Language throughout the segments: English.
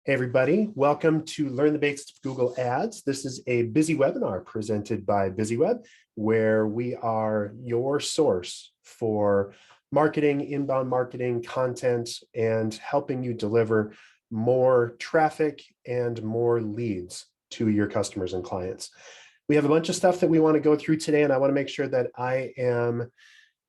Hey everybody, welcome to Learn the Basics of Google Ads. This is a BizzyWebinar presented by BizzyWeb, where we are your source for marketing, inbound marketing, content, and helping you deliver more traffic and more leads to your customers and clients. We have a bunch of stuff that we want to go through today, and I want to make sure that I am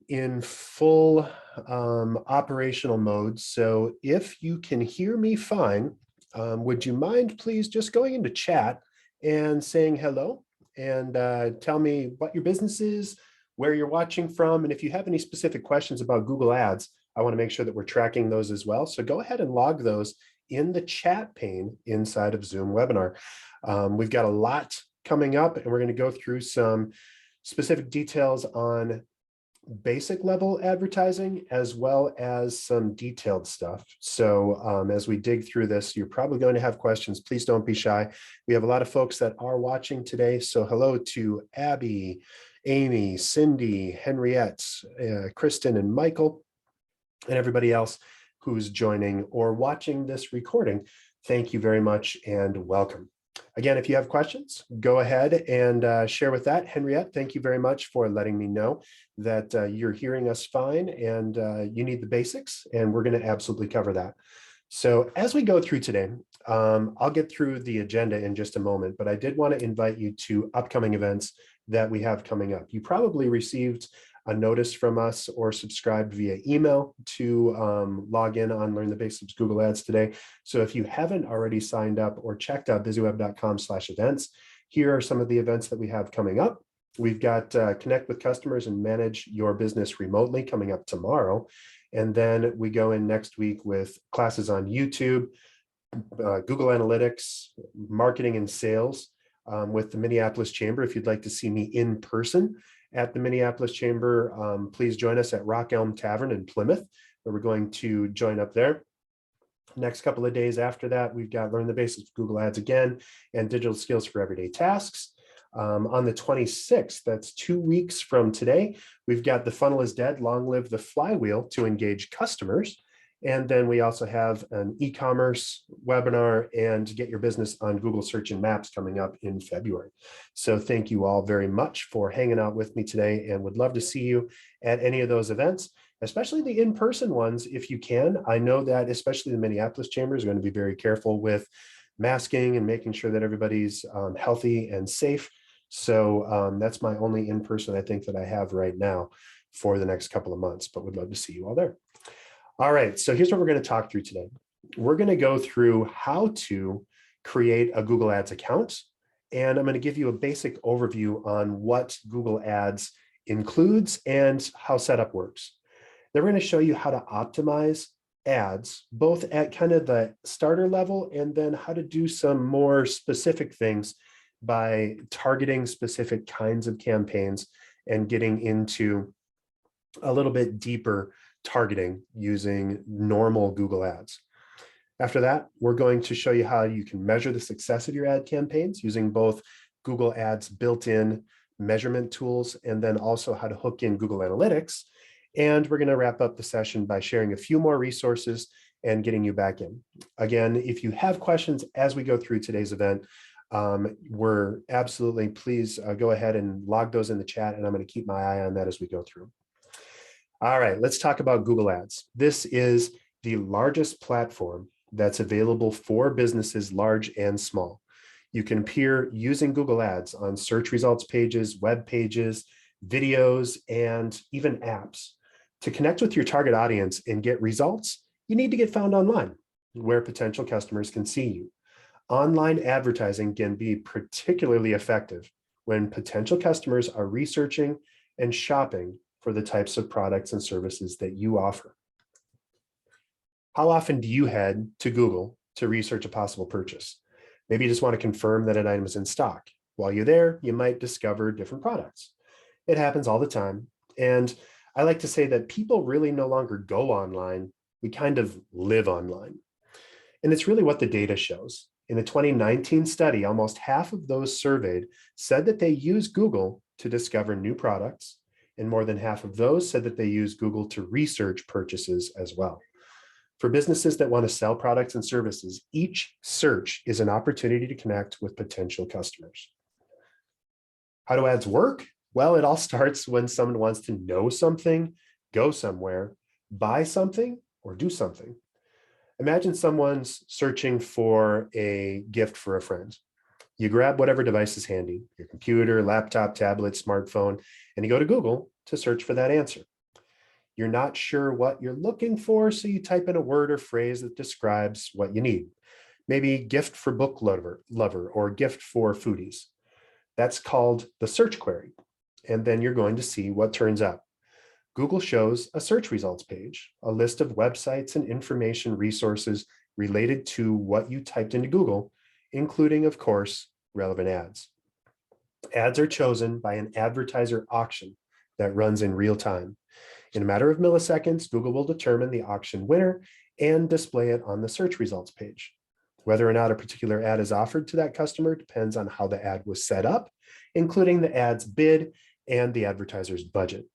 in full operational mode. So if you can hear me fine, would you mind please just going into chat and saying hello and tell me what your business is, where you're watching from, and if you have any specific questions about Google Ads, I want to make sure that we're tracking those as well. So go ahead and log those in the chat pane inside of Zoom Webinar. We've got a lot coming up, and we're going to go through some specific details on basic level advertising as well as some detailed stuff. So as we dig through this, you're probably going to have questions. Please don't be shy. We have a lot of folks that are watching today. So hello to Abby, Amy, Cindy, Henriette, Kristen, and Michael, and everybody else who's joining or watching this recording. Thank you very much and welcome. Again, if you have questions, go ahead and share with that. Henriette, thank you very much for letting me know that you're hearing us fine and you need the basics, and we're going to absolutely cover that. So as we go through today, I'll get through the agenda in just a moment, but I did want to invite you to upcoming events that we have coming up. You probably received a notice from us or subscribed via email to log in on Learn the Basics of Google Ads today. So if you haven't already signed up or checked out BizzyWeb.com/events, here are some of the events that we have coming up. We've got Connect with Customers and Manage Your Business Remotely coming up tomorrow. And then we go in next week with classes on YouTube, Google Analytics, marketing and sales with the Minneapolis Chamber. If you'd like to see me in person at the Minneapolis Chamber, please join us at Rock Elm Tavern in Plymouth, where we're going to join up there. Next couple of days after that, we've got Learn the Basics of Google Ads again and Digital Skills for Everyday Tasks. On the 26th, that's 2 weeks from today, we've got The Funnel is Dead, Long Live the Flywheel to engage customers. And then we also have an e-commerce webinar and Get Your Business on Google Search and Maps coming up in February. So thank you all very much for hanging out with me today, and would love to see you at any of those events, especially the in-person ones if you can. I know that especially the Minneapolis Chamber is going to be very careful with masking and making sure that everybody's healthy and safe. So that's my only in-person I think that I have right now for the next couple of months, but would love to see you all there. All right, so here's what we're going to talk through today. We're going to go through how to create a Google Ads account, and I'm going to give you a basic overview on what Google Ads includes and how setup works. Then we're going to show you how to optimize ads, both at kind of the starter level, and then how to do some more specific things by targeting specific kinds of campaigns and getting into a little bit deeper targeting using normal Google Ads. After that, we're going to show you how you can measure the success of your ad campaigns using both Google Ads built-in measurement tools and then also how to hook in Google Analytics. And we're going to wrap up the session by sharing a few more resources and getting you back in. Again, if you have questions as we go through today's event, we're absolutely, please go ahead and log those in the chat, and I'm going to keep my eye on that as we go through. All right, let's talk about Google Ads. This is the largest platform that's available for businesses large and small. You can appear using Google Ads on search results pages, web pages, videos, and even apps. To connect with your target audience and get results, you need to get found online, where potential customers can see you. Online advertising can be particularly effective when potential customers are researching and shopping for the types of products and services that you offer. How often do you head to Google to research a possible purchase? Maybe you just want to confirm that an item is in stock. While you're there, you might discover different products. It happens all the time. And I like to say that people really no longer go online. We kind of live online. And it's really what the data shows. In a 2019 study, almost half of those surveyed said that they use Google to discover new products, and more than half of those said that they use Google to research purchases as well. For businesses that want to sell products and services, each search is an opportunity to connect with potential customers. How do ads work? Well, it all starts when someone wants to know something, go somewhere, buy something, or do something. Imagine someone's searching for a gift for a friend. You grab whatever device is handy, your computer, laptop, tablet, smartphone, and you go to Google to search for that answer. You're not sure what you're looking for, so you type in a word or phrase that describes what you need. Maybe gift for book lover or gift for foodies. That's called the search query. And then you're going to see what turns up. Google shows a search results page, a list of websites and information resources related to what you typed into Google, including, of course, relevant ads. Ads are chosen by an advertiser auction that runs in real time. In a matter of milliseconds, Google will determine the auction winner and display it on the search results page. Whether or not a particular ad is offered to that customer depends on how the ad was set up, including the ad's bid and the advertiser's budget.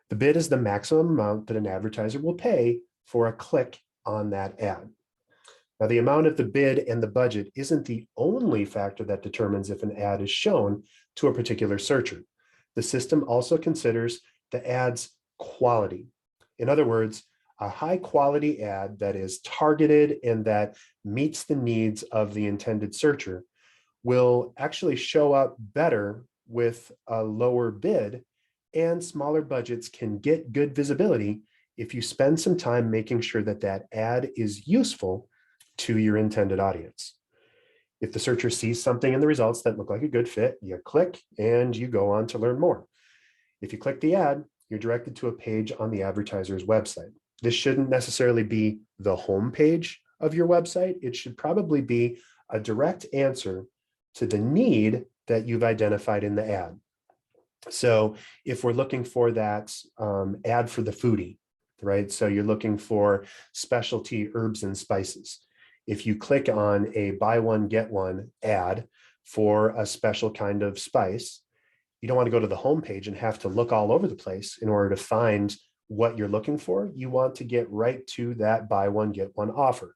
The bid is the maximum amount that an advertiser will pay for a click on that ad. Now, the amount of the bid and the budget isn't the only factor that determines if an ad is shown to a particular searcher. The system also considers the ad's quality. In other words, a high quality ad that is targeted and that meets the needs of the intended searcher will actually show up better with a lower bid, and smaller budgets can get good visibility if you spend some time making sure that that ad is useful to your intended audience. If the searcher sees something in the results that look like a good fit, you click and you go on to learn more. If you click the ad, you're directed to a page on the advertiser's website. This shouldn't necessarily be the home page of your website. It should probably be a direct answer to the need that you've identified in the ad. So if we're looking for that ad for the foodie, right? So you're looking for specialty herbs and spices. If you click on a buy one, get one ad for a special kind of spice, you don't want to go to the homepage and have to look all over the place in order to find what you're looking for. You want to get right to that buy one, get one offer.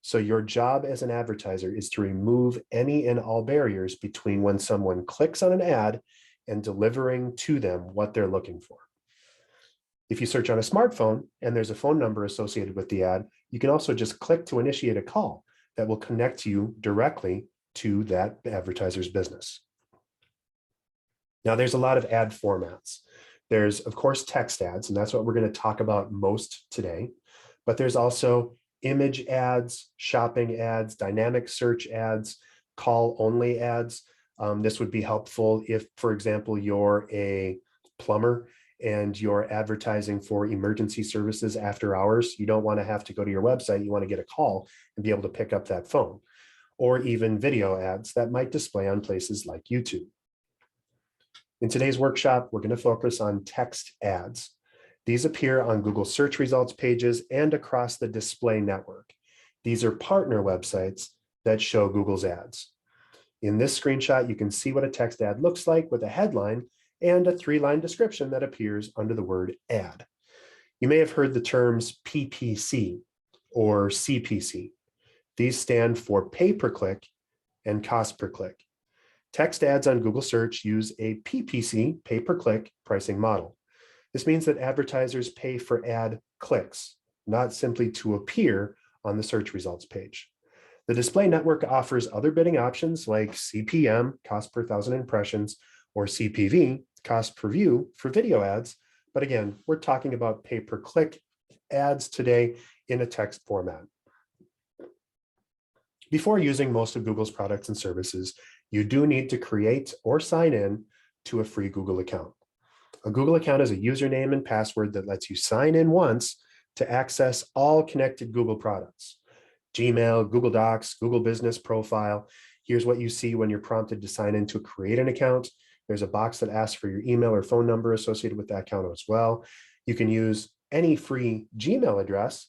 So your job as an advertiser is to remove any and all barriers between when someone clicks on an ad and delivering to them what they're looking for. If you search on a smartphone and there's a phone number associated with the ad, you can also just click to initiate a call that will connect you directly to that advertiser's business. Now, there's a lot of ad formats. There's, of course, text ads, and that's what we're going to talk about most today. But there's also image ads, shopping ads, dynamic search ads, call-only ads. This would be helpful if, for example, you're a plumber and you're advertising for emergency services after hours. You don't want to have to go to your website. You want to get a call and be able to pick up that phone. Or even video ads that might display on places like YouTube. In today's workshop, we're going to focus on text ads. These appear on Google search results pages and across the display network. These are partner websites that show Google's ads. In this screenshot, you can see what a text ad looks like with a headline and a 3-line description that appears under the word ad. You may have heard the terms PPC or CPC. These stand for pay per click and cost per click. Text ads on Google search use a PPC, pay per click, pricing model. This means that advertisers pay for ad clicks, not simply to appear on the search results page. The display network offers other bidding options like CPM, cost per 1,000 impressions, or CPV, cost per view for video ads. But again, we're talking about pay per click ads today in a text format. Before using most of Google's products and services, you do need to create or sign in to a free Google account. A Google account is a username and password that lets you sign in once to access all connected Google products. Gmail, Google Docs, Google Business Profile. Here's what you see when you're prompted to sign in to create an account. There's a box that asks for your email or phone number associated with that account as well. You can use any free Gmail address,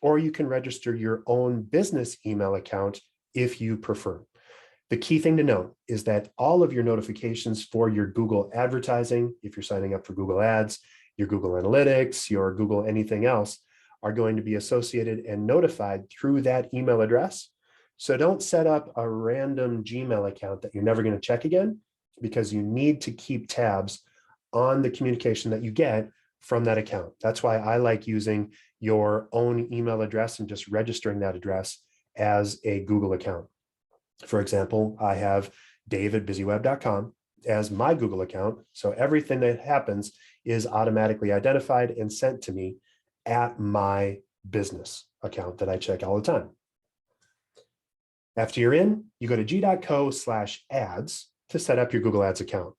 or you can register your own business email account if you prefer. The key thing to note is that all of your notifications for your Google advertising, if you're signing up for Google Ads, your Google Analytics, your Google anything else, are going to be associated and notified through that email address. So don't set up a random Gmail account that you're never going to check again, because you need to keep tabs on the communication that you get from that account. That's why I like using your own email address and just registering that address as a Google account. For example, I have dave@bizzyweb.com as my Google account. So everything that happens is automatically identified and sent to me at my business account that I check all the time. After you're in, you go to g.co/ads to set up your Google Ads account.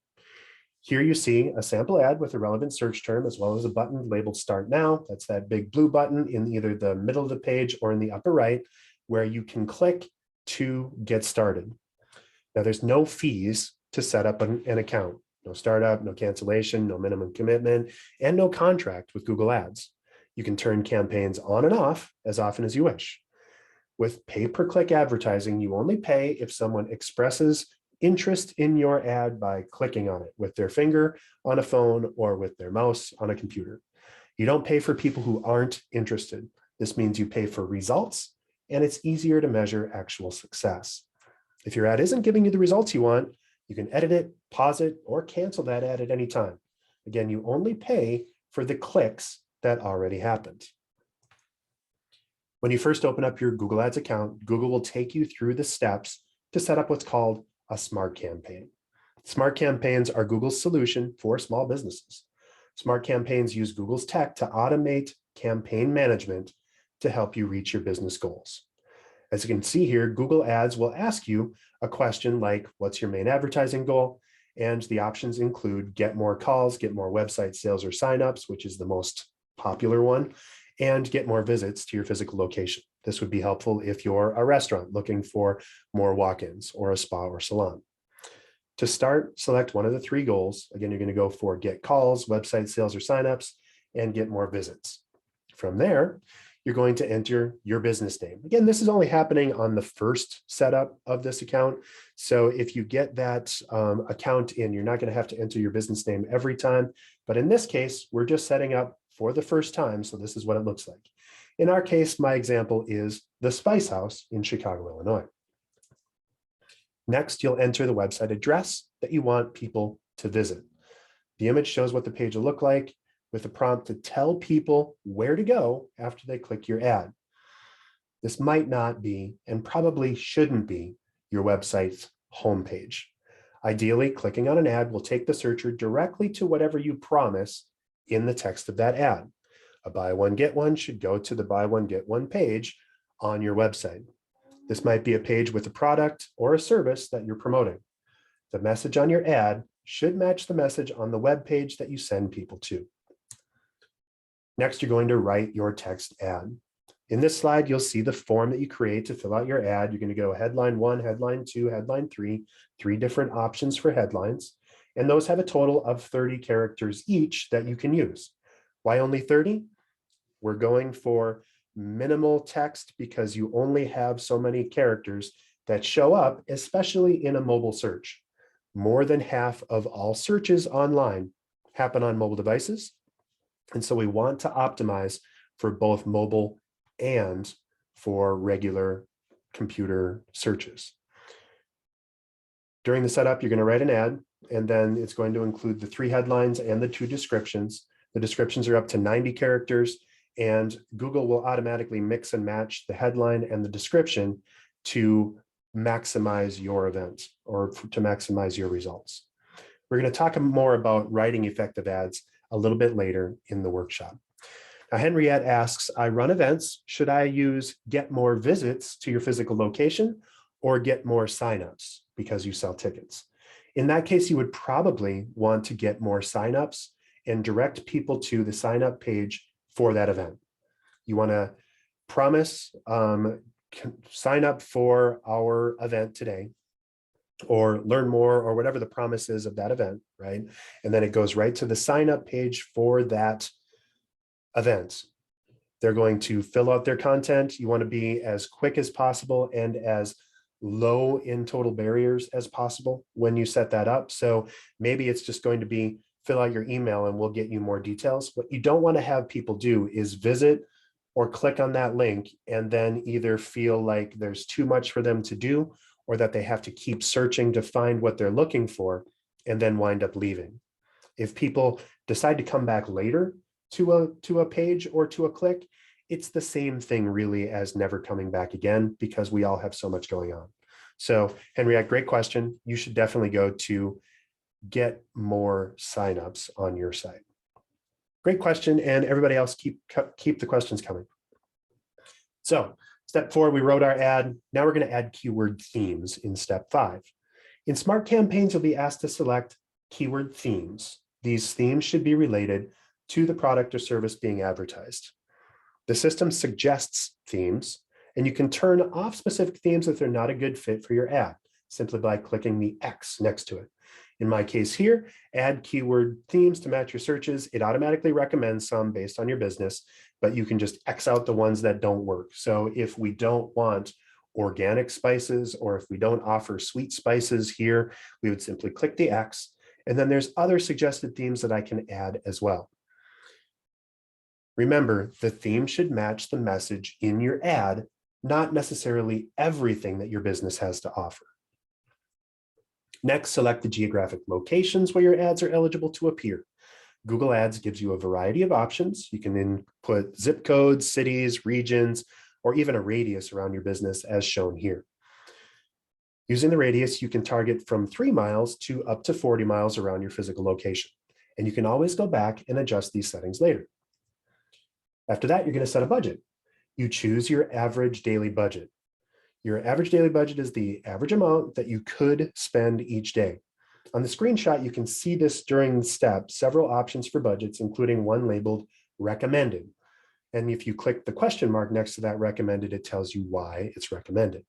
Here you see a sample ad with a relevant search term, as well as a button labeled Start Now. That's that big blue button in either the middle of the page or in the upper right, where you can click to get started. Now, there's no fees to set up an account. No startup, no cancellation, no minimum commitment, and no contract with Google Ads. You can turn campaigns on and off as often as you wish. With pay-per-click advertising, you only pay if someone expresses interest in your ad by clicking on it with their finger on a phone or with their mouse on a computer. You don't pay for people who aren't interested. This means you pay for results, and it's easier to measure actual success. If your ad isn't giving you the results you want, you can edit it, pause it, or cancel that ad at any time. Again, you only pay for the clicks that already happened. When you first open up your Google Ads account, Google will take you through the steps to set up what's called a smart campaign. Smart campaigns are Google's solution for small businesses. Smart campaigns use Google's tech to automate campaign management to help you reach your business goals. As you can see here, Google Ads will ask you a question like, what's your main advertising goal? And the options include get more calls, get more website sales or signups, which is the most popular one, and get more visits to your physical location. This would be helpful if you're a restaurant looking for more walk-ins, or a spa or salon. To start, select one of the three goals. Again, you're going to go for get calls, website sales or signups, and get more visits. From there, you're going to enter your business name. Again, this is only happening on the first setup of this account. So if you get that account in, you're not going to have to enter your business name every time. But in this case, we're just setting up for the first time. So this is what it looks like. In our case, my example is the Spice House in Chicago, Illinois. Next, you'll enter the website address that you want people to visit. The image shows what the page will look like, with a prompt to tell people where to go after they click your ad. This might not be, and probably shouldn't be, your website's homepage. Ideally, clicking on an ad will take the searcher directly to whatever you promise in the text of that ad. A buy one, get one should go to the buy one, get one page on your website. This might be a page with a product or a service that you're promoting. The message on your ad should match the message on the web page that you send people to. Next, you're going to write your text ad. In this slide, you'll see the form that you create to fill out your ad. You're going to go headline 1, headline 2, headline 3, 3 different options for headlines. And those have a total of 30 characters each that you can use. Why only 30? We're going for minimal text because you only have so many characters that show up, especially in a mobile search. More than half of all searches online happen on mobile devices. And so we want to optimize for both mobile and for regular computer searches. During the setup, you're going to write an ad, and then it's going to include the 3 headlines and the 2 descriptions. The descriptions are up to 90 characters, and Google will automatically mix and match the headline and the description to maximize your event or to maximize your results. We're going to talk more about writing effective ads a little bit later in the workshop. Now, Henriette asks, I run events. Should I use get more visits to your physical location or get more signups because you sell tickets? In that case, you would probably want to get more signups and direct people to the sign up page for that event. You want to promise, sign up for our event today, or learn more, or whatever the promise is of that event, right? And then it goes right to the sign up page for that event. They're going to fill out their content. You want to be as quick as possible and as low in total barriers as possible when you set that up. So maybe it's just going to be fill out your email and we'll get you more details. What you don't want to have people do is visit or click on that link and then either feel like there's too much for them to do or that they have to keep searching to find what they're looking for and then wind up leaving. If people decide to come back later to a page or to a click, it's the same thing really as never coming back again because we all have so much going on. So Henriette, great question. You should definitely go to get more signups on your site. Great question, and everybody else keep the questions coming. So step 4, we wrote our ad. Now we're going to add keyword themes in step 5. In Smart Campaigns, you'll be asked to select keyword themes. These themes should be related to the product or service being advertised. The system suggests themes, and you can turn off specific themes if they're not a good fit for your ad, simply by clicking the X next to it. In my case here, add keyword themes to match your searches. It automatically recommends some based on your business, but you can just X out the ones that don't work. So if we don't want organic spices, or if we don't offer sweet spices here, we would simply click the X. And then there's other suggested themes that I can add as well. Remember, the theme should match the message in your ad, not necessarily everything that your business has to offer. Next, select the geographic locations where your ads are eligible to appear. Google Ads gives you a variety of options. You can input zip codes, cities, regions, or even a radius around your business as shown here. Using the radius, you can target from 3 miles to up to 40 miles around your physical location. And you can always go back and adjust these settings later. After that, you're going to set a budget. You choose your average daily budget. Your average daily budget is the average amount that you could spend each day. On the screenshot, you can see this during the step, several options for budgets, including one labeled recommended. And if you click the question mark next to that recommended, it tells you why it's recommended.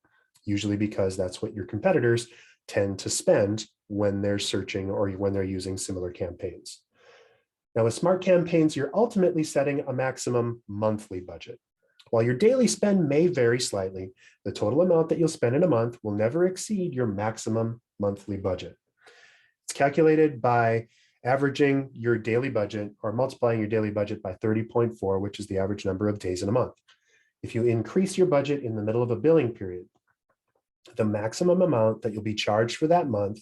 Usually because that's what your competitors tend to spend when they're searching or when they're using similar campaigns. Now with Smart Campaigns, you're ultimately setting a maximum monthly budget. While your daily spend may vary slightly, the total amount that you'll spend in a month will never exceed your maximum monthly budget. It's calculated by averaging your daily budget or multiplying your daily budget by 30.4, which is the average number of days in a month. If you increase your budget in the middle of a billing period, the maximum amount that you'll be charged for that month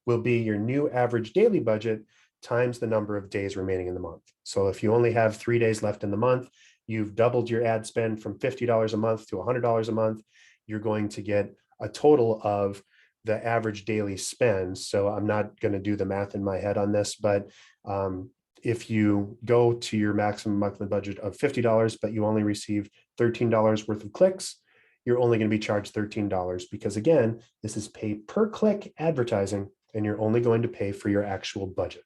will be your new average daily budget times the number of days remaining in the month. So if you only have 3 days left in the month, you've doubled your ad spend from $50 a month to $100 a month, you're going to get a total of the average daily spend. So I'm not going to do the math in my head on this, but if you go to your maximum monthly budget of $50, but you only receive $13 worth of clicks, you're only going to be charged $13 because again, this is pay per click advertising and you're only going to pay for your actual budget.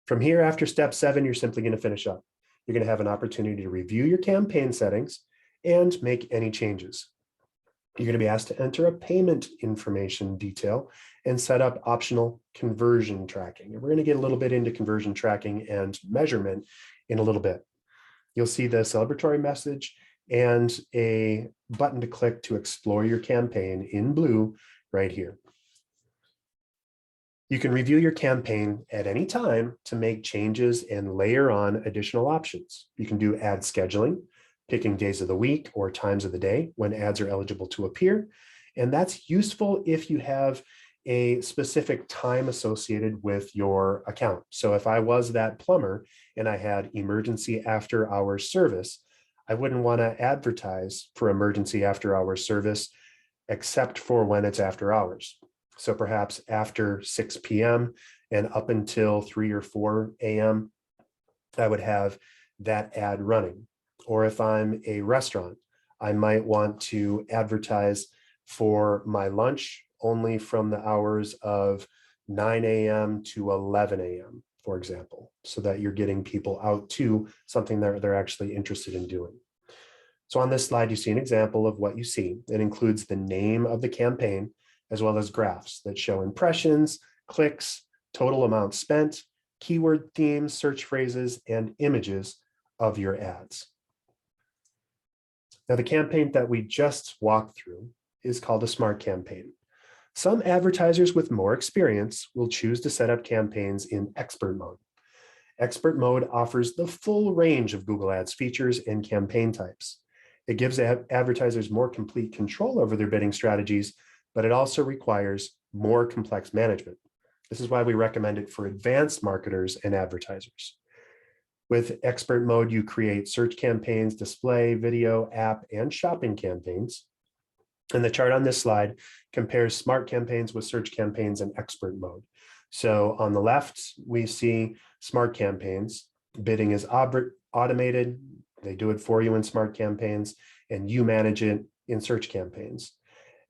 From here, after step 7, you're simply going to finish up. You're going to have an opportunity to review your campaign settings and make any changes. You're going to be asked to enter a payment information detail and set up optional conversion tracking. And we're going to get a little bit into conversion tracking and measurement in a little bit. You'll see the celebratory message and a button to click to explore your campaign in blue right here. You can review your campaign at any time to make changes and layer on additional options. You can do ad scheduling, picking days of the week or times of the day when ads are eligible to appear. And that's useful if you have a specific time associated with your account. So if I was that plumber and I had emergency after hours service, I wouldn't want to advertise for emergency after hours service except for when it's after hours. So perhaps after 6 p.m. and up until 3 or 4 a.m., I would have that ad running. Or if I'm a restaurant, I might want to advertise for my lunch only from the hours of 9 a.m. to 11 a.m., for example, so that you're getting people out to something that they're actually interested in doing. So on this slide, you see an example of what you see. It includes the name of the campaign, as well as graphs that show impressions, clicks, total amount spent, keyword themes, search phrases, and images of your ads. Now, the campaign that we just walked through is called a Smart Campaign. Some advertisers with more experience will choose to set up campaigns in expert mode. Expert mode offers the full range of Google Ads features and campaign types. It gives advertisers more complete control over their bidding strategies, but it also requires more complex management. This is why we recommend it for advanced marketers and advertisers. With expert mode, you create search campaigns, display, video, app, and shopping campaigns. And the chart on this slide compares smart campaigns with search campaigns in expert mode. So on the left, we see smart campaigns. Bidding is automated. They do it for you in smart campaigns, and you manage it in search campaigns.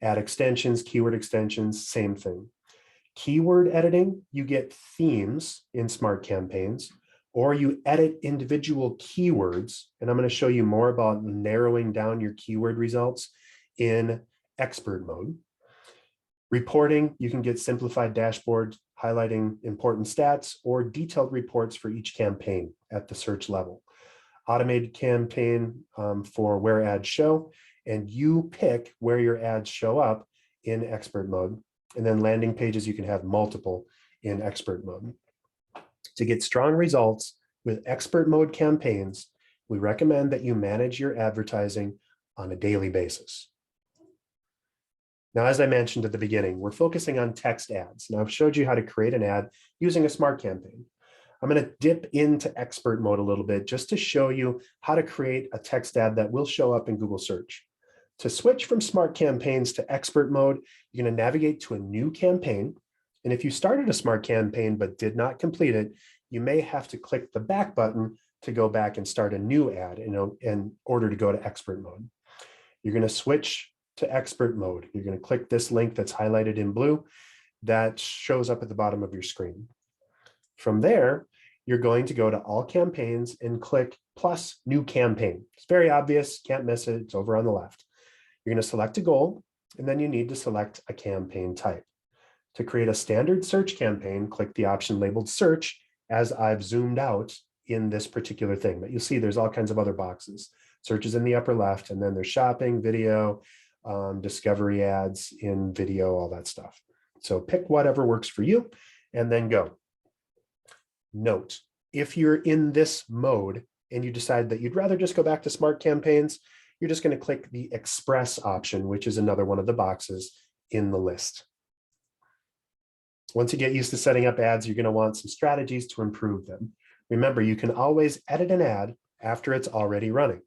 Ad extensions, keyword extensions, same thing. Keyword editing, you get themes in smart campaigns, or you edit individual keywords. And I'm going to show you more about narrowing down your keyword results in expert mode. Reporting, you can get simplified dashboards highlighting important stats or detailed reports for each campaign at the search level. Automated campaign for where ads show, and you pick where your ads show up in expert mode. And then landing pages, you can have multiple in expert mode. To get strong results with expert mode campaigns, we recommend that you manage your advertising on a daily basis. Now, as I mentioned at the beginning, we're focusing on text ads. Now, I've showed you how to create an ad using a smart campaign. I'm going to dip into expert mode a little bit just to show you how to create a text ad that will show up in Google search. To switch from smart campaigns to expert mode, you're going to navigate to a new campaign. And if you started a smart campaign but did not complete it, you may have to click the back button to go back and start a new ad in order to go to expert mode. You're going to switch to expert mode. You're going to click this link that's highlighted in blue that shows up at the bottom of your screen. From there, you're going to go to all campaigns and click plus new campaign. It's very obvious, can't miss it, it's over on the left. You're going to select a goal, and then you need to select a campaign type. To create a standard search campaign, click the option labeled search as I've zoomed out in this particular thing. But you'll see there's all kinds of other boxes. Search is in the upper left, and then there's shopping, video, discovery ads in video, all that stuff. So pick whatever works for you and then go. Note, if you're in this mode and you decide that you'd rather just go back to smart campaigns, you're just going to click the express option, which is another one of the boxes in the list. Once you get used to setting up ads, you're going to want some strategies to improve them. Remember, you can always edit an ad after it's already running.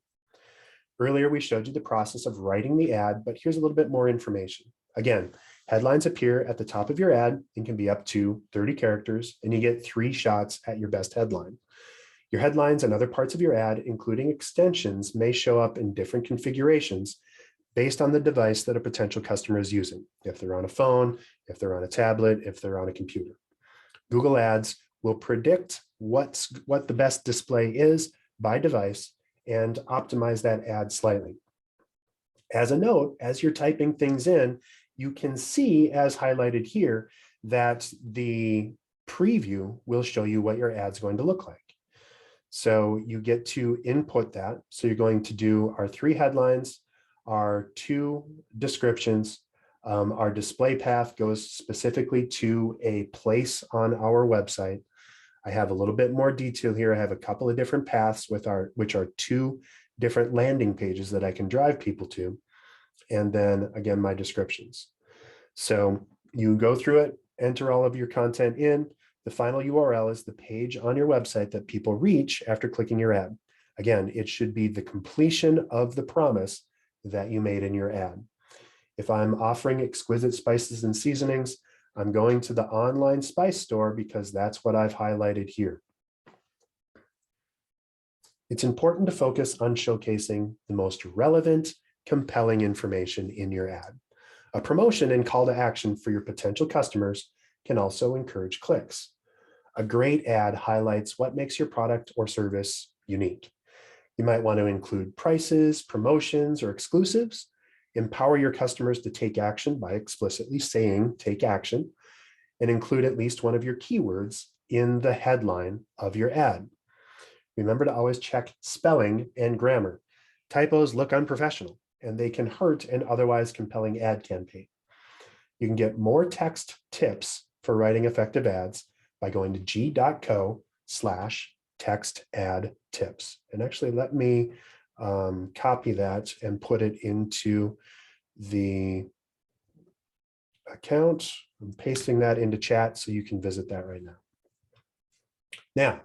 Earlier, we showed you the process of writing the ad, but here's a little bit more information. Again, headlines appear at the top of your ad and can be up to 30 characters, and you get 3 shots at your best headline. Your headlines and other parts of your ad, including extensions, may show up in different configurations based on the device that a potential customer is using. If they're on a phone, if they're on a tablet, if they're on a computer. Google Ads will predict what the best display is by device and optimize that ad slightly. As a note, as you're typing things in, you can see, as highlighted here, that the preview will show you what your ad's going to look like. So you get to input that. So you're going to do our 3 headlines, our 2 descriptions. Our display path goes specifically to a place on our website. I have a little bit more detail here. I have a couple of different paths which are 2 different landing pages that I can drive people to. And then again, my descriptions. So you go through it, enter all of your content in. The final URL is the page on your website that people reach after clicking your ad. Again, it should be the completion of the promise that you made in your ad. If I'm offering exquisite spices and seasonings, I'm going to the online spice store because that's what I've highlighted here. It's important to focus on showcasing the most relevant, compelling information in your ad. A promotion and call to action for your potential customers can also encourage clicks. A great ad highlights what makes your product or service unique. You might want to include prices, promotions, or exclusives. Empower your customers to take action by explicitly saying take action, and include at least one of your keywords in the headline of your ad. Remember to always check spelling and grammar. Typos look unprofessional, and they can hurt an otherwise compelling ad campaign. You can get more text tips for writing effective ads by going to g.co/tips. text add tips. And actually, let me copy that and put it into the account. I'm pasting that into chat so you can visit that right now. Now, a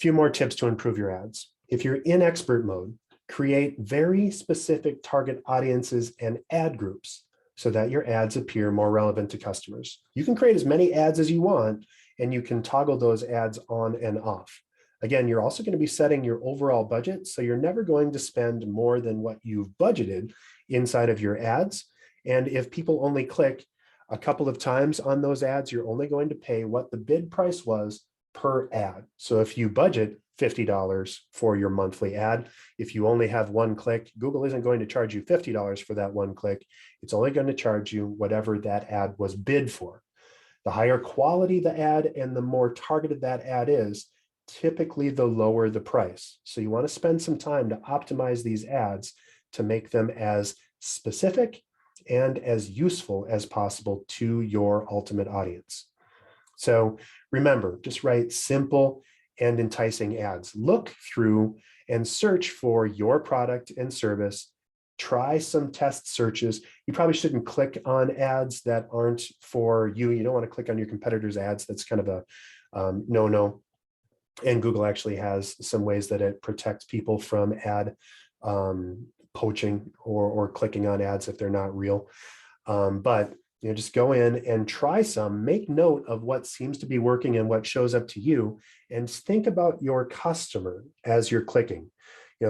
few more tips to improve your ads. If you're in expert mode, create very specific target audiences and ad groups so that your ads appear more relevant to customers. You can create as many ads as you want, and you can toggle those ads on and off. Again, you're also going to be setting your overall budget, so you're never going to spend more than what you've budgeted inside of your ads. And if people only click a couple of times on those ads, you're only going to pay what the bid price was per ad. So if you budget $50 for your monthly ad, if you only have one click, Google isn't going to charge you $50 for that one click. It's only going to charge you whatever that ad was bid for. The higher quality the ad and the more targeted that ad is, typically the lower the price. So you want to spend some time to optimize these ads to make them as specific and as useful as possible to your ultimate audience. So remember, just write simple and enticing ads. Look through and search for your product and service. Try some test searches. You probably shouldn't click on ads that aren't for you. You don't want to click on your competitors' ads. That's kind of a no-no. And Google actually has some ways that it protects people from ad poaching or clicking on ads if they're not real. But just go in and try some, make note of what seems to be working and what shows up to you, and think about your customer as you're clicking.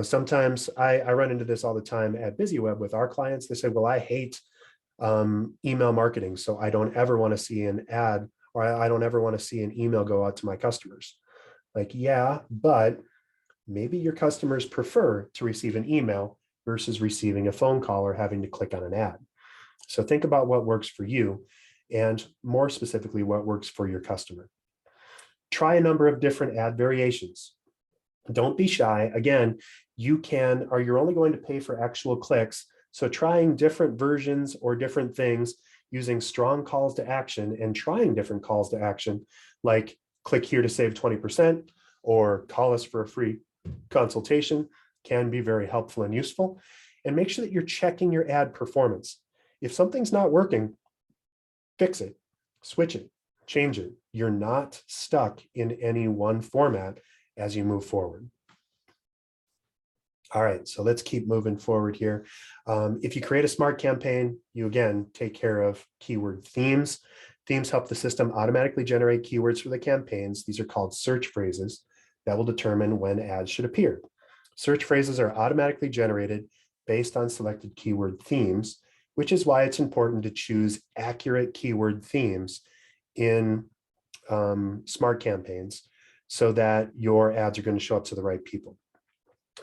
Sometimes I run into this all the time at BizzyWeb with our clients. They say, well, I hate email marketing, so I don't ever want to see an ad, or I don't ever want to see an email go out to my customers. Like, yeah, but maybe your customers prefer to receive an email versus receiving a phone call or having to click on an ad. So think about what works for you, and more specifically, what works for your customer. Try a number of different ad variations. Don't be shy. Again, you're only going to pay for actual clicks. So trying different versions or different things, using strong calls to action and trying different calls to action, like click here to save 20% or call us for a free consultation, can be very helpful and useful. And make sure that you're checking your ad performance. If something's not working, fix it, switch it, change it. You're not stuck in any one format as you move forward. All right, so let's keep moving forward here. If you create a smart campaign, you again take care of keyword themes. Themes help the system automatically generate keywords for the campaigns. These are called search phrases that will determine when ads should appear. Search phrases are automatically generated based on selected keyword themes, which is why it's important to choose accurate keyword themes in smart campaigns so that your ads are going to show up to the right people.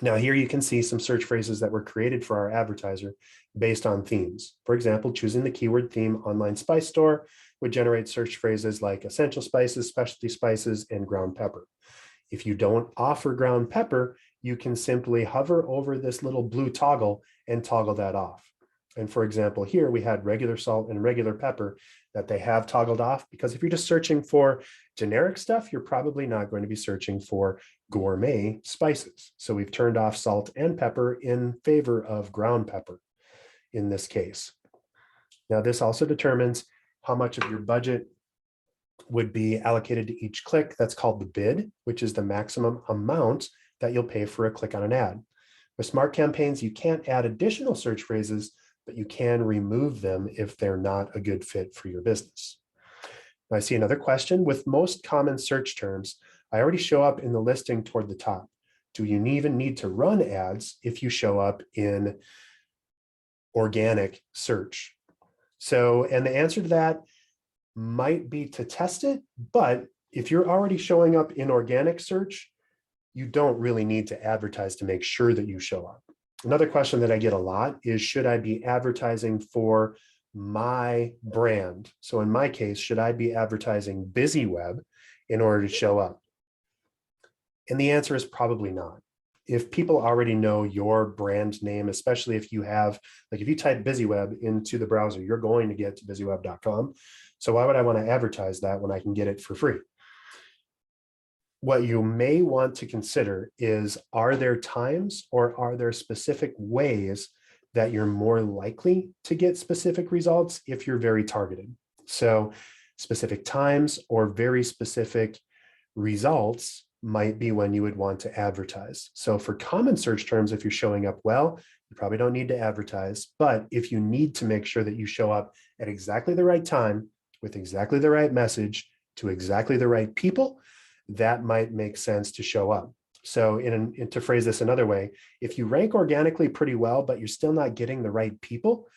Now here you can see some search phrases that were created for our advertiser based on themes. For example, choosing the keyword theme online spice store would generate search phrases like essential spices, specialty spices, and ground pepper. If you don't offer ground pepper, you can simply hover over this little blue toggle and toggle that off. And for example, here we had regular salt and regular pepper that they have toggled off, because if you're just searching for generic stuff, you're probably not going to be searching for gourmet spices. So we've turned off salt and pepper in favor of ground pepper in this case. Now, this also determines how much of your budget would be allocated to each click. That's called the bid, which is the maximum amount that you'll pay for a click on an ad. With smart campaigns, you can't add additional search phrases, but you can remove them if they're not a good fit for your business. Now, I see another question. With most common search terms, I already show up in the listing toward the top. Do you even need to run ads if you show up in organic search? So, and the answer to that might be to test it, but if you're already showing up in organic search, you don't really need to advertise to make sure that you show up. Another question that I get a lot is, should I be advertising for my brand? So in my case, should I be advertising BizzyWeb in order to show up? And the answer is probably not. If people already know your brand name, especially if you have, like if you type BizzyWeb into the browser, you're going to get to buzzyweb.com. So why would I want to advertise that when I can get it for free? What you may want to consider is, are there times or are there specific ways that you're more likely to get specific results if you're very targeted? So specific times or very specific results might be when you would want to advertise. So for common search terms, if you're showing up well, you probably don't need to advertise. But if you need to make sure that you show up at exactly the right time, with exactly the right message, to exactly the right people, that might make sense to show up. So to phrase this another way, if you rank organically pretty well, but you're still not getting the right people,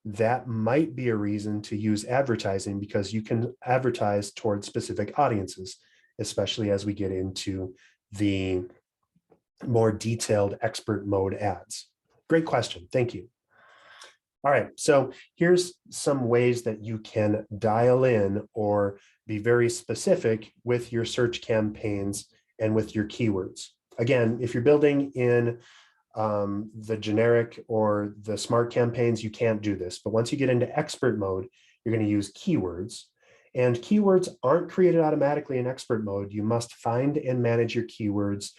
that might be a reason to use advertising, because you can advertise towards specific audiences, especially as we get into the more detailed expert mode ads. Great question. Thank you. All right, so here's some ways that you can dial in or be very specific with your search campaigns and with your keywords. Again, if you're building in the generic or the smart campaigns, you can't do this. But once you get into expert mode, you're going to use keywords. And keywords aren't created automatically in expert mode. You must find and manage your keywords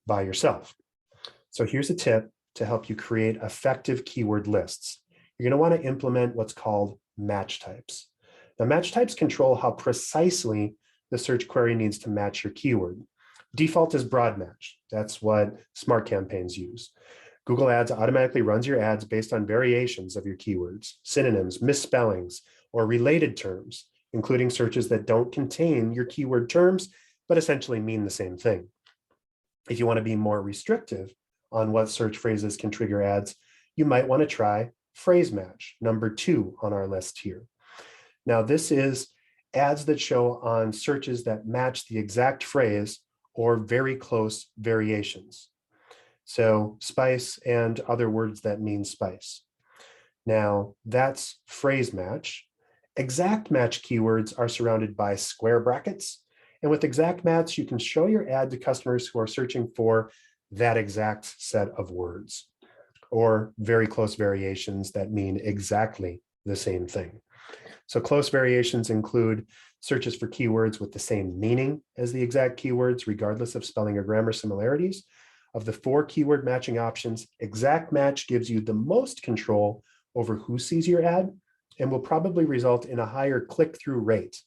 by yourself. So here's a tip to help you create effective keyword lists. You're going to want to implement what's called match types. Now, match types control how precisely the search query needs to match your keyword. Default is broad match. That's what smart campaigns use. Google Ads automatically runs your ads based on variations of your keywords, synonyms, misspellings, or related terms, including searches that don't contain your keyword terms, but essentially mean the same thing. If you want to be more restrictive on what search phrases can trigger ads, you might want to try phrase match, number 2 on our list here. Now, this is ads that show on searches that match the exact phrase or very close variations. So spice and other words that mean spice. Now, that's phrase match. Exact match keywords are surrounded by square brackets. And with exact match, you can show your ad to customers who are searching for that exact set of words, or very close variations that mean exactly the same thing. So close variations include searches for keywords with the same meaning as the exact keywords, regardless of spelling or grammar similarities. Of the 4 keyword matching options, exact match gives you the most control over who sees your ad and will probably result in a higher click-through rate.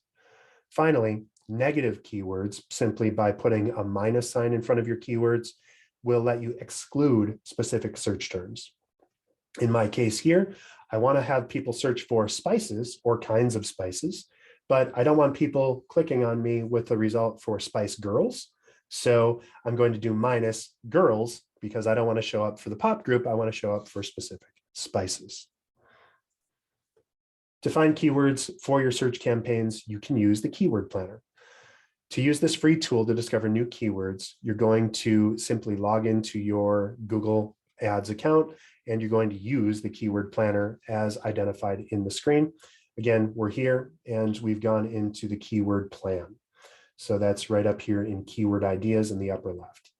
Finally, negative keywords, simply by putting a minus sign in front of your keywords, will let you exclude specific search terms. In my case here, I want to have people search for spices or kinds of spices, but I don't want people clicking on me with the result for Spice Girls. So I'm going to do minus girls because I don't want to show up for the pop group. I want to show up for specific spices. To find keywords for your search campaigns, you can use the Keyword Planner. To use this free tool to discover new keywords, you're going to simply log into your Google Ads account, and you're going to use the Keyword Planner as identified in the screen. Again, we're here and we've gone into the keyword plan. So that's right up here in Keyword Ideas in the upper left.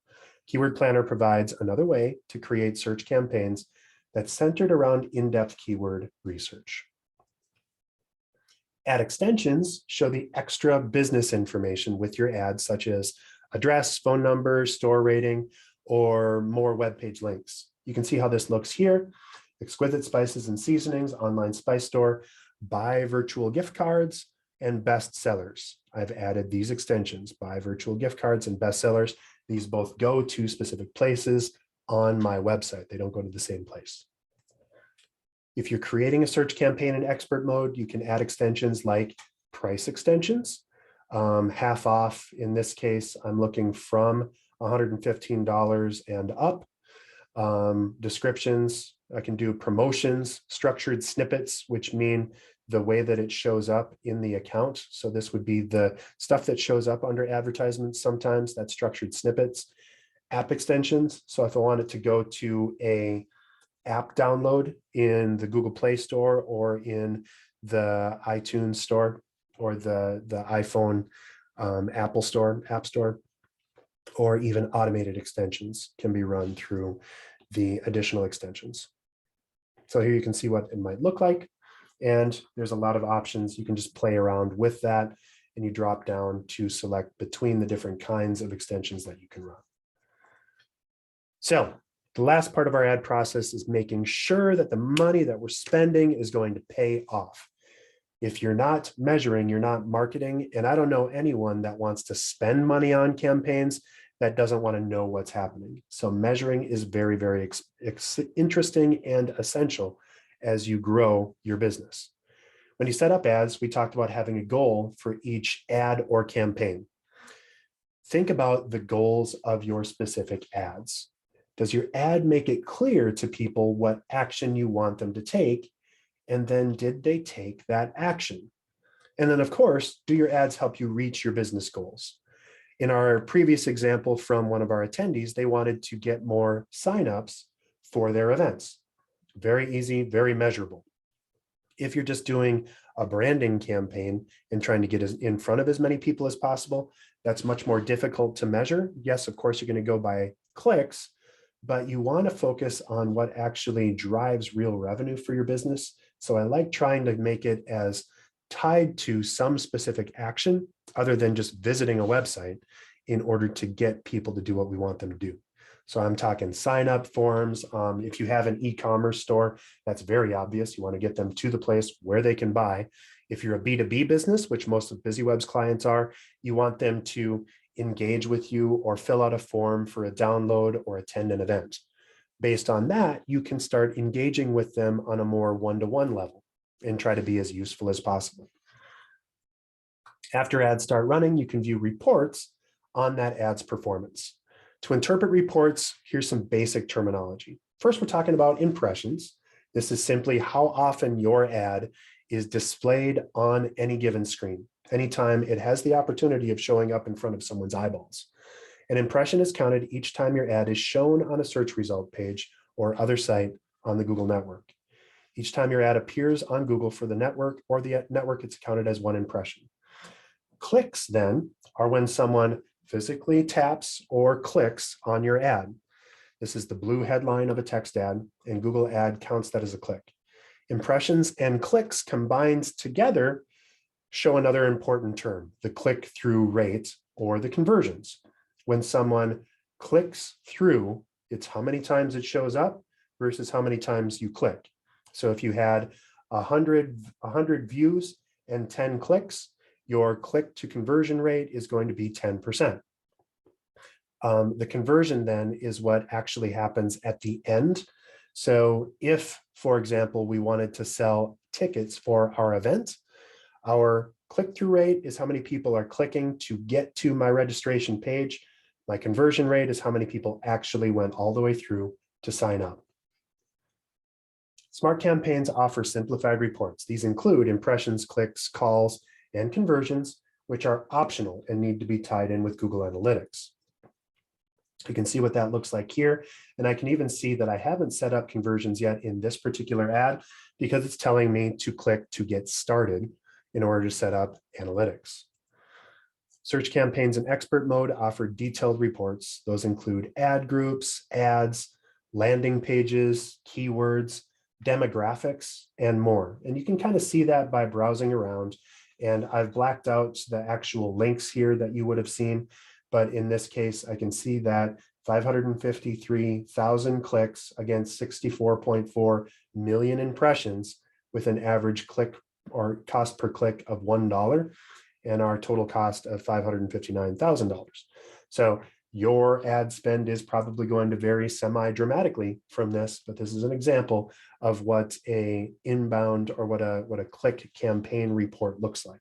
Keyword Planner provides another way to create search campaigns that's centered around in-depth keyword research. Ad extensions show the extra business information with your ads, such as address, phone number, store rating, or more web page links. You can see how this looks here. Exquisite spices and seasonings, online spice store, buy virtual gift cards, and best sellers. I've added these extensions, buy virtual gift cards and best sellers. These both go to specific places on my website. They don't go to the same place. If you're creating a search campaign in expert mode, you can add extensions like price extensions, half off. In this case, I'm looking from $115 and up. Descriptions, I can do promotions, structured snippets, which mean the way that it shows up in the account. So this would be the stuff that shows up under advertisements sometimes, that's structured snippets. App extensions, so if I want it to go to a app download in the Google Play Store or in the iTunes Store or the iPhone Apple Store, App Store, or even automated extensions can be run through the additional extensions. So here you can see what it might look like. And there's a lot of options. You can just play around with that and you drop down to select between the different kinds of extensions that you can run. So the last part of our ad process is making sure that the money that we're spending is going to pay off. If you're not measuring, you're not marketing. And I don't know anyone that wants to spend money on campaigns that doesn't want to know what's happening. So measuring is very, very interesting and essential as you grow your business. When you set up ads, we talked about having a goal for each ad or campaign. Think about the goals of your specific ads. Does your ad make it clear to people what action you want them to take? And then did they take that action? And then of course, do your ads help you reach your business goals? In our previous example from one of our attendees, they wanted to get more signups for their events. Very easy, very measurable. If you're just doing a branding campaign and trying to get in front of as many people as possible, that's much more difficult to measure. Yes, of course, you're going to go by clicks, but you want to focus on what actually drives real revenue for your business. So I like trying to make it as tied to some specific action other than just visiting a website in order to get people to do what we want them to do. So I'm talking sign up forms. If you have an e-commerce store, that's very obvious. You want to get them to the place where they can buy. If you're a B2B business, which most of BizzyWeb's clients are, you want them to engage with you or fill out a form for a download or attend an event. Based on that, you can start engaging with them on a more one-to-one level and try to be as useful as possible. After ads start running, you can view reports on that ad's performance. To interpret reports, here's some basic terminology. First, we're talking about impressions. This is simply how often your ad is displayed on any given screen, anytime it has the opportunity of showing up in front of someone's eyeballs. An impression is counted each time your ad is shown on a search result page or other site on the Google network. Each time your ad appears on Google for the network or the network, it's counted as one impression. Clicks then are when someone physically taps or clicks on your ad. This is the blue headline of a text ad, and Google Ad counts that as a click. Impressions and clicks combined together show another important term, the click-through rate or the conversions. When someone clicks through, it's how many times it shows up versus how many times you click. So if you had 100 views and 10 clicks, your click to conversion rate is going to be 10%. The conversion then is what actually happens at the end. So if, for example, we wanted to sell tickets for our event, our click-through rate is how many people are clicking to get to my registration page. My conversion rate is how many people actually went all the way through to sign up. Smart campaigns offer simplified reports. These include impressions, clicks, calls, and conversions, which are optional and need to be tied in with Google Analytics. You can see what that looks like here. And I can even see that I haven't set up conversions yet in this particular ad because it's telling me to click to get started in order to set up analytics. Search campaigns in expert mode offer detailed reports. Those include ad groups, ads, landing pages, keywords, demographics, and more. And you can kind of see that by browsing around. And I've blacked out the actual links here that you would have seen. But in this case, I can see that 553,000 clicks against 64.4 million impressions with an average click or cost per click of $1 and our total cost of $559,000. So your ad spend is probably going to vary semi-dramatically from this, but this is an example of what a inbound or what a click campaign report looks like.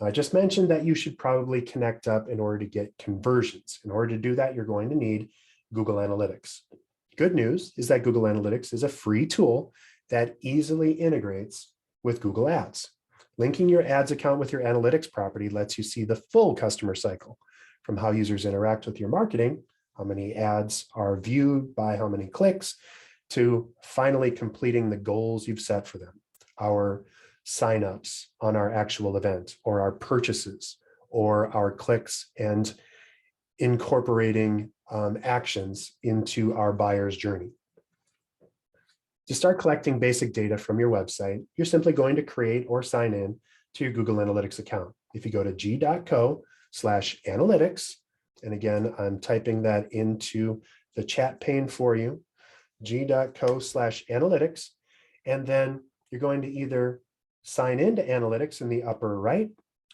I just mentioned that you should probably connect up in order to get conversions. In order to do that, you're going to need Google Analytics. Good news is that Google Analytics is a free tool that easily integrates with Google Ads. Linking your ads account with your analytics property lets you see the full customer cycle, from how users interact with your marketing, how many ads are viewed by how many clicks, to finally completing the goals you've set for them. Our signups on our actual event, or our purchases, or our clicks, and incorporating actions into our buyer's journey. To start collecting basic data from your website, you're simply going to create or sign in to your Google Analytics account. if you go to g.co/analytics, and again, I'm typing that into the chat pane for you, g.co/analytics, and then you're going to either sign into analytics in the upper right,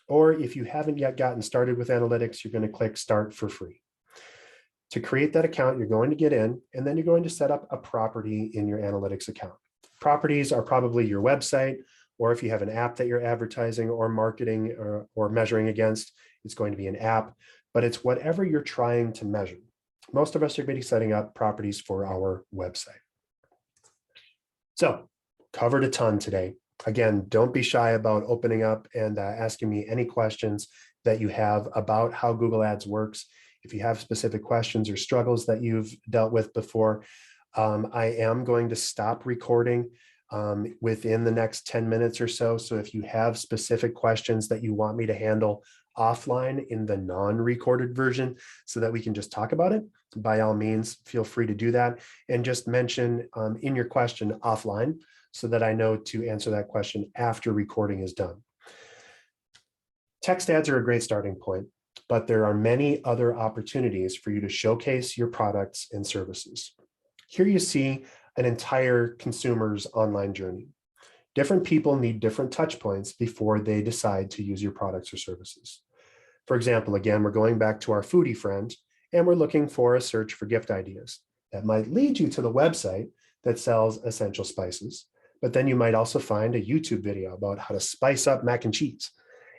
or if you haven't yet gotten started with analytics, you're going to click start for free. To create that account, you're going to get in, and then you're going to set up a property in your analytics account. Properties are probably your website, or if you have an app that you're advertising or marketing or measuring against, it's going to be an app, but it's whatever you're trying to measure. Most of us are going to be setting up properties for our website. So, covered a ton today. Again, don't be shy about opening up and asking me any questions that you have about how Google Ads works. If you have specific questions or struggles that you've dealt with before, I am going to stop recording within the next 10 minutes or so. So if you have specific questions that you want me to handle offline in the non-recorded version so that we can just talk about it, by all means, feel free to do that. And just mention in your question offline so that I know to answer that question after recording is done. Text ads are a great starting point, but there are many other opportunities for you to showcase your products and services. Here you see an entire consumer's online journey. Different people need different touch points before they decide to use your products or services. For example, again, we're going back to our foodie friend, and we're looking for a search for gift ideas. That might lead you to the website that sells essential spices, but then you might also find a YouTube video about how to spice up mac and cheese.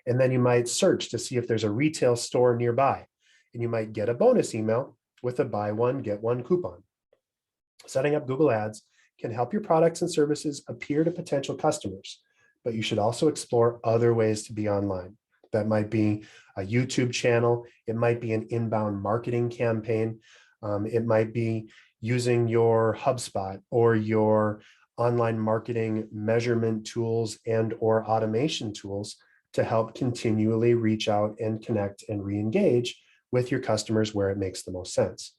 And then you might search to see if there's a retail store nearby, and you might get a bonus email with a buy one, get one coupon. Setting up Google Ads can help your products and services appear to potential customers, but you should also explore other ways to be online. That might be a YouTube channel. It might be an inbound marketing campaign. It might be using your HubSpot or your online marketing measurement tools and or automation tools to help continually reach out and connect and re-engage with your customers where it makes the most sense.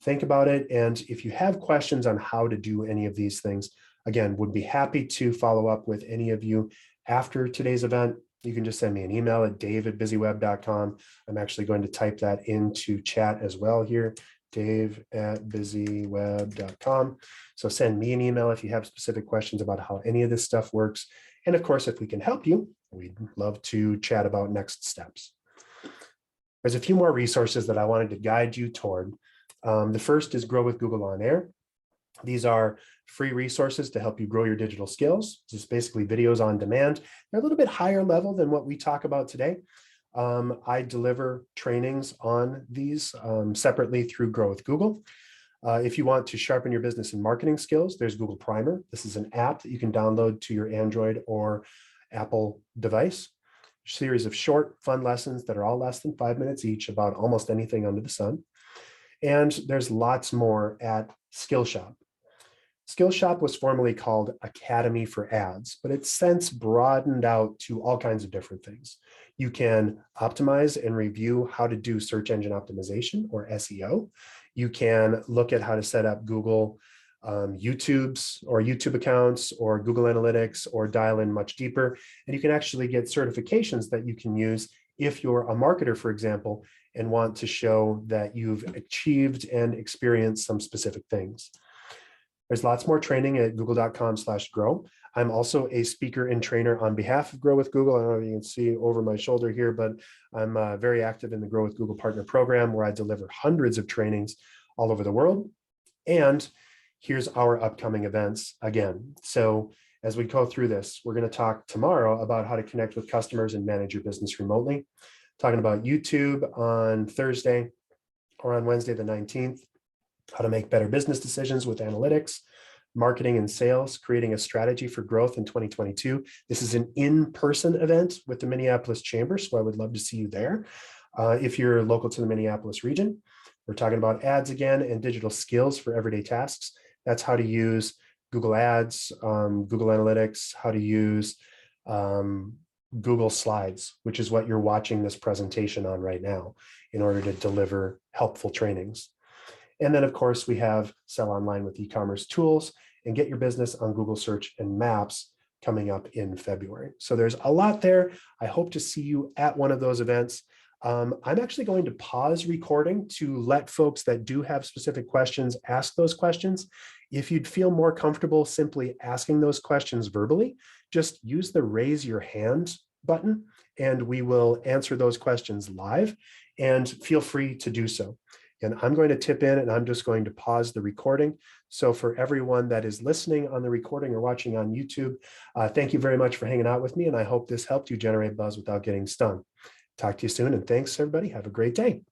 Think about it. And if you have questions on how to do any of these things, again, would be happy to follow up with any of you after today's event. You can just send me an email at dave@bizzyweb.com. I'm actually going to type that into chat as well here, dave@bizzyweb.com. So send me an email if you have specific questions about how any of this stuff works. And of course, if we can help you, we'd love to chat about next steps. There's a few more resources that I wanted to guide you toward. The first is Grow with Google On Air. These are free resources to help you grow your digital skills. Just basically videos on demand. They're a little bit higher level than what we talk about today. I deliver trainings on these separately through Grow with Google. If you want to sharpen your business and marketing skills, there's Google Primer. This is an app that you can download to your Android or Apple device. A series of short, fun lessons that are all less than 5 minutes each about almost anything under the sun. And there's lots more at Skillshop. Skillshop was formerly called Academy for Ads, but it's since broadened out to all kinds of different things. You can optimize and review how to do search engine optimization or SEO. You can look at how to set up Google YouTube accounts or Google Analytics or dial in much deeper. And you can actually get certifications that you can use if you're a marketer, for example, and want to show that you've achieved and experienced some specific things. There's lots more training at google.com/grow. I'm also a speaker and trainer on behalf of Grow with Google. I don't know if you can see over my shoulder here, but I'm very active in the Grow with Google Partner Program, where I deliver hundreds of trainings all over the world. And here's our upcoming events again. So as we go through this, we're going to talk tomorrow about how to connect with customers and manage your business remotely. Talking about YouTube on Thursday or on Wednesday the 19th, how to make better business decisions with analytics, marketing and sales, creating a strategy for growth in 2022. This is an in-person event with the Minneapolis Chamber, so I would love to see you there. If you're local to the Minneapolis region, we're talking about ads again and digital skills for everyday tasks. That's how to use Google Ads, Google Analytics, how to use Google Slides, which is what you're watching this presentation on right now in order to deliver helpful trainings. And then, of course, we have Sell Online with E-commerce tools and get your business on Google Search and Maps coming up in February. So there's a lot there. I hope to see you at one of those events. I'm actually going to pause recording to let folks that do have specific questions ask those questions. If you'd feel more comfortable simply asking those questions verbally, just use the raise your hand button and we will answer those questions live, and feel free to do so. And I'm going to tip in and I'm just going to pause the recording. So for everyone that is listening on the recording or watching on YouTube, thank you very much for hanging out with me. And I hope this helped you generate buzz without getting stung. Talk to you soon. And thanks, everybody. Have a great day.